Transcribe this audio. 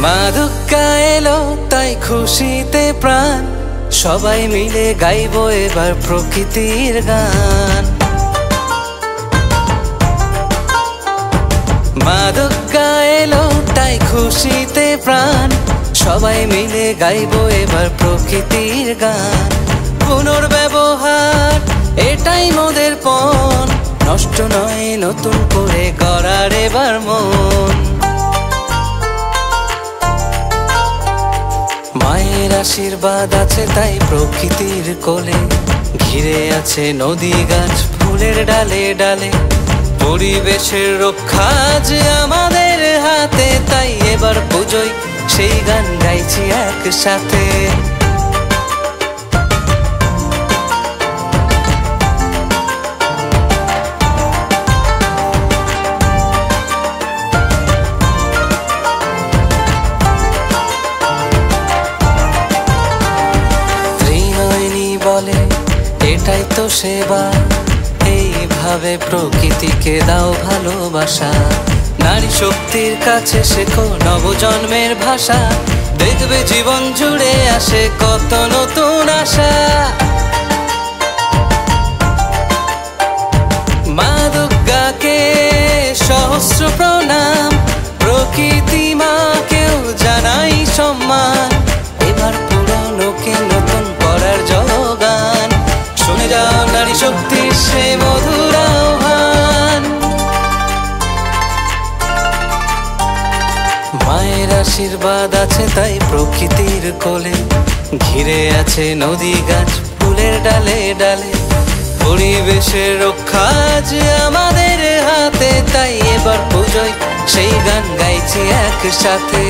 মা দুর্গা এলো তাই খুশিতে প্রাণ, সবাই মিলে গাইবো এবার প্রকৃতির গান। মা দুর্গা এলো তাই খুশিতে প্রাণ, সবাই মিলে গাইবো এবার প্রকৃতির গান। পুনর্ব্যবহার এটাই মোদের পণ, নষ্ট নয় নতুন করে গড়ার এবার মন। মায়ের আশীর্বাদ আছে তাই প্রকৃতির কোলে, ঘিরে আছে নদী গাছ ফুলের ডালে ডালে। পরিবেশের রক্ষা যে আমাদের হাতে, তাই এবার পুজোয় সেই গান গাইছি একসাথে। বলে এটাই তো সেবা, এইভাবে প্রকৃতিকে দাও ভালোবাসা। নারী শক্তির কাছে শেখো নবজন্মের ভাষা, দেখবে জীবন জুড়ে আসে কত নতুন আশা। মা দুর্গাকে সহস্র প্রণাম, প্রকৃতি মাকেও জানাই সম্মান। এবার পুরনোকে নতুন করার জয়গান, শুনে যাও নারী শক্তির সে মধুর আহ্বান। মায়ের আশীর্বাদ আছে তাই প্রকৃতির কোলে, ঘিরে আছে নদী গাছ ফুলের ডালে ডালে। পরিবেশের রক্ষা যে আমাদের হাতে, তাই এবার পুজোয় সেই গান গাইছি একসাথে।